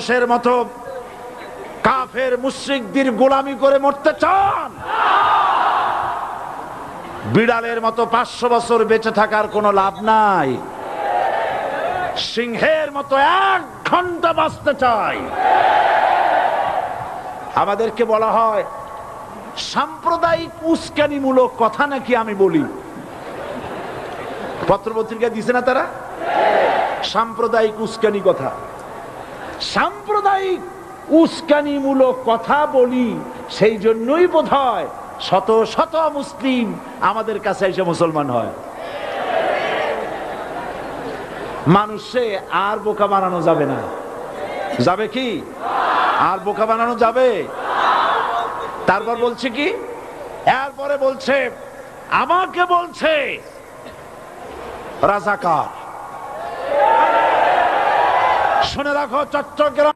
মানুষের মতো কাফের মুশরিকদের গোলামি করে মরতে চান? বিড়ালের মতো 500 বছর বেঁচে থাকার কোনো লাভ নাই। সিংহের মতো 1 ঘন্টা বাঁচতে চাই। আমাদেরকে বলা হয় সাম্প্রদায়িক উস্কানিমূলক কথা নাকি আমি বলি। পত্রপত্রিকা দিছে না তারা? সাম্প্রদায়িক উস্কানি কথা, সাম্প্রদায়িক উস্কানিমূলক কথা বলি, সেই জন্যই বোধহয় শত শত মুসলিম আমাদের কাছে এসে মুসলমান হয়। মানুষে আর বোকা বানানো যাবে না। যাবে কি? আর বোকা বানানো যাবে? তারপর বলছে কি, এরপরে বলছে আমাকে বলছে রাজাকার। শুনে রাখো, চট্টগ্রাম